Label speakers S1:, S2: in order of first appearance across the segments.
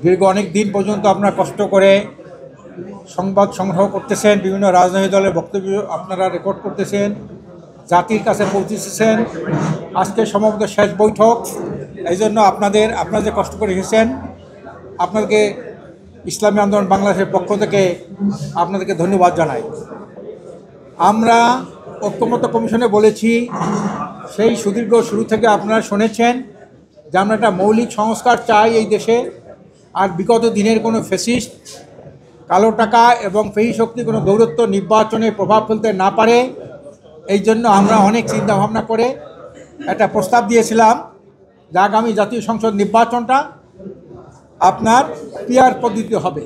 S1: দীর্ঘ অনেক দিন পর্যন্ত আপনারা কষ্ট করে সংবাদ সংগ্রহ করতেছেন, বিভিন্ন রাজনৈতিক দলের বক্তব্য আপনারা রেকর্ড করতেছেন, জাতির কাছে পৌঁছেছেন। আজকে সম্ভবত শেষ বৈঠক, এই জন্য আপনারা যে কষ্ট করে এসেছেন, আপনাদেরকে ইসলামী আন্দোলন বাংলাদেশের পক্ষ থেকে আপনাদেরকে ধন্যবাদ জানাই। আমরা ঐক্যমত্য কমিশনে বলেছি, সেই সুদীর্ঘ শুরু থেকে আপনারা শুনেছেন যে আমরা একটা মৌলিক সংস্কার চাই এই দেশে। আর বিগত দিনের কোনো ফ্যাসিস্ট, কালো টাকা এবং পেশি শক্তি কোনো দৌরত্ব নির্বাচনে প্রভাব ফেলতে না পারে, এই জন্য আমরা অনেক চিন্তাভাবনা করে একটা প্রস্তাব দিয়েছিলাম যে আগামী জাতীয় সংসদ নির্বাচনটা আপনার পিআর পদ্ধতি হবে।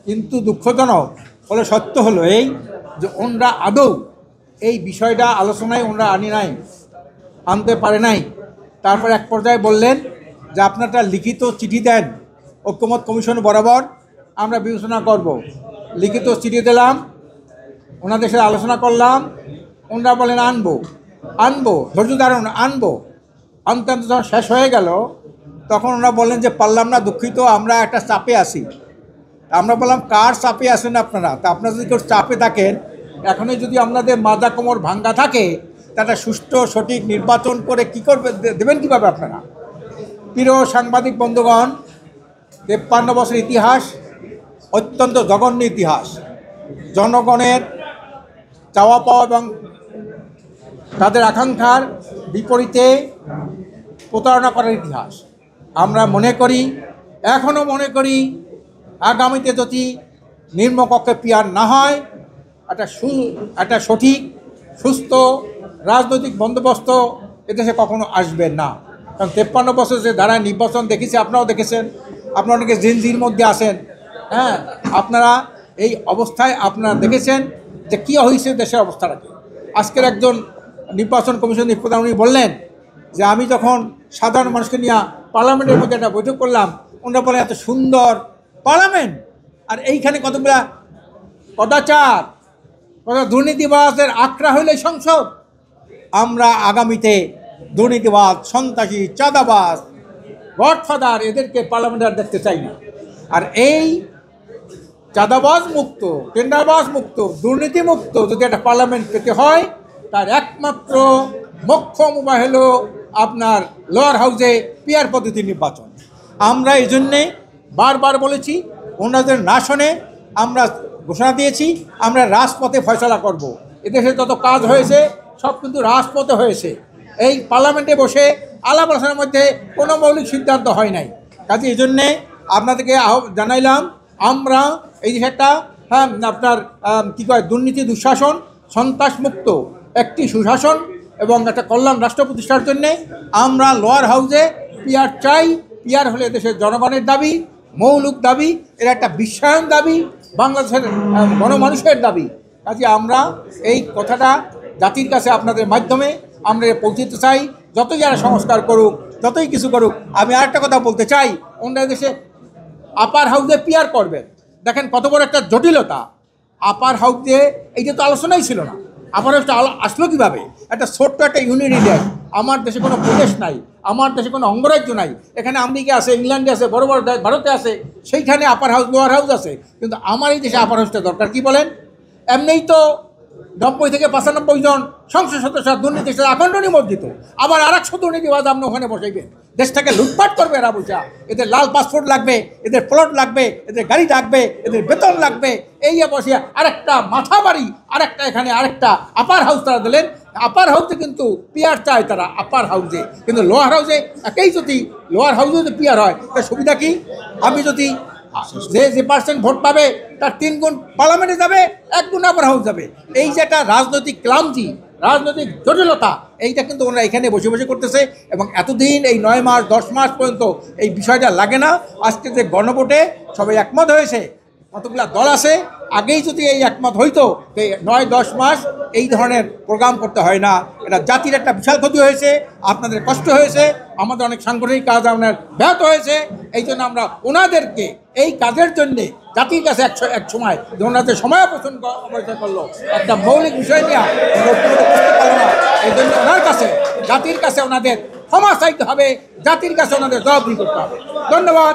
S1: কিন্তু দুঃখজনক ফলে সত্য হলো এই যে ওনরা আদৌ এই বিষয়টা আলোচনায় আনতে পারে নাই। তারপর এক পর্যায়ে বললেন যে আপনারা লিখিত চিঠি দেন ঐক্যমত কমিশন বরাবর, আমরা বিবেচনা করব। লিখিত চিঠি দিলাম, ওনাদের সাথে আলোচনা করলাম, ওনারা বলেন আনবো ধৈর্য ধারণ আনতে যখন শেষ হয়ে গেল তখন ওনারা বললেন যে পারলাম না, দুঃখিত, আমরা একটা চাপে আছি। আমরা বললাম কার চাপে আছেন আপনারা? তা আপনারা যদি কেউ চাপে থাকেন, এখনই যদি আপনাদের মাজা কোমর ভাঙ্গা থাকে, তাটা সুষ্ঠু সঠিক নির্বাচন করে কি করবে, দেবেন কীভাবে আপনারা? প্রিয় সাংবাদিক বন্ধুগণ, 53 বছর ইতিহাস, অত্যন্ত জঘন্য ইতিহাস, জনগণের চাওয়া পাওয়া এবং তাদের আকাঙ্ক্ষার বিপরীতে প্রতারণা করার ইতিহাস। আমরা এখনও মনে করি আগামীতে যদি নিম্নকক্ষে পিআর না হয়, একটা সঠিক সুস্থ রাজনৈতিক বন্দোবস্ত এদেশে কখনো আসবে না। কারণ 53 বছর যে ধারায় নির্বাচন দেখেছি, আপনারাও দেখেছেন, আপনারা অনেকে জিনজির মধ্যে আসেন, হ্যাঁ, আপনারা এই অবস্থায় আপনারা দেখেছেন যে কী হয়েছে দেশের অবস্থাটাকে। আজকের একজন নির্বাচন কমিশন প্রধান উনি বললেন যে আমি যখন সাধারণ মানুষকে নিয়ে পার্লামেন্টের মধ্যে একটা বৈঠক করলাম, ওনারা বলেন এত সুন্দর পার্লামেন্ট, আর এইখানে কতগুলা কদাচার, কত দুর্নীতিবাজদের আখড়া হইলে সংসদ। আমরা আগামীতে দুর্নীতিবাজ, সন্ত্রাসী, চাঁদাবাজ, গডফাদার এদেরকে পার্লামেন্টে দেখতে চাই না। আর এই চাঁদাবাজ মুক্ত, টেন্ডারবাজ মুক্ত, দুর্নীতি মুক্ত যদি একটা পার্লামেন্ট পেতে হয়, তার একমাত্র মোক্ষম উপায় হলো আপনার লোয়ার হাউসে পিআর পদ্ধতি নির্বাচন। আমরা এই জন্যে বারবার বলেছি, ওনাদের না শোনে আমরা ঘোষণা দিয়েছি আমরা রাজপথে ফয়সলা করব। এদেশে যত কাজ হয়েছে সব কিন্তু রাজপথে হয়েছে, এই পার্লামেন্টে বসে আলাপ আলোচনার মধ্যে কোনো মৌলিক সিদ্ধান্ত হয় নাই। কাজে এই জন্যে আপনাদেরকে জানাইলাম, আমরা এই যে একটা আপনার দুর্নীতি, দুঃশাসন, সন্ত্রাসমুক্ত একটি সুশাসন এবং একটা কল্যাণ রাষ্ট্র প্রতিষ্ঠার জন্যে আমরা লোয়ার হাউসে পিআর চাই। পিআর হলে দেশের জনগণের দাবি, মৌলিক দাবি, এর একটা বিশ্বায়ন দাবি, বাংলাদেশের গণমানুষের দাবি। কাজে আমরা এই কথাটা জাতির কাছে আপনাদের মাধ্যমে আমরা পৌঁছতে চাই। যতই যারা সংস্কার করুক, যতই কিছু করুক, আমি আরেকটা কথা বলতে চাই, অন্য দেশে আপার হাউসে পিআর করবেন, দেখেন কত বড় একটা জটিলতা। আপার হাউসে এইটা তো আলোচনাই ছিল না, আপার হাউসটা আসলো কীভাবে? একটা ছোট্ট একটা ইউনিটি দেশ, আমার দেশে কোনো প্রদেশ নাই, আমার দেশে কোনো অঙ্গরাজ্য নাই, এখানে আমেরিকা আছে, ইংল্যান্ডে আছে, বড় বড় দেশ ভারতে আছে, সেইখানে আপার হাউস লোয়ার হাউস আছে। কিন্তু আমার এই দেশে আপার হাউসটা দরকার কি বলেন? এমনিই তো 90 থেকে 95 জন সংসদ সদস্য দুর্নীতির সাথে আখণ্ড নিমজ্জিত, আবার আর 100 দুর্নীতিবাজ আপনি ওখানে বসাইবেন, দেশটাকে লুটপাট করবে এরা বসা। এদের লাল পাসপোর্ট লাগবে, এদের প্লট লাগবে, এদের গাড়ি লাগবে, এদের বেতন লাগবে, এই বসে আরেকটা মাথা বাড়ি, এখানে আরেকটা আপার হাউস তারা দিলেন। আপার হাউসে কিন্তু পিআর চায় তারা আপার হাউসে, কিন্তু লোয়ার হাউসে একেই যদি লোয়ার হাউসে যদি পিআর হয় তার সুবিধা কি? আমি যদি যে পার্সেন্ট ভোট পাবে তার 3 গুণ পার্লামেন্টে যাবে, 1 গুণ আপার হাউস যাবে। এই যে একটা রাজনৈতিক ক্লান্তি, রাজনৈতিক জটিলতা, এইটা কিন্তু ওরা এখানে বসে বসে করতেছে। এবং এতদিন এই 9 মাস 10 মাস পর্যন্ত এই বিষয়টা লাগে না। আজকে যে গণভোটে সবাই একমত হয়েছে, কতগুলো দল আছে, আগেই যদি এই একমত হইতো 9-10 মাস এই ধরনের প্রোগ্রাম করতে হয় না। এটা জাতির একটা বিশাল ক্ষতি হয়েছে, আপনাদের কষ্ট হয়েছে, আমাদের অনেক সাংগঠনিক কাজ আপনার ব্যাহত হয়েছে। এই জন্য আমরা ওনাদেরকে এই কাজের জন্যে জাতির কাছে এক সময় ওনাদের সময় অপচয় করলো, একটা মৌলিক বিষয় নিয়ে বুঝতে পারলো না। এই জন্য ওনার কাছে, জাতির কাছে ওনাদের ক্ষমা চাইতে হবে, জাতির কাছে ওনাদের জবাবদিহি করতে হবে। ধন্যবাদ।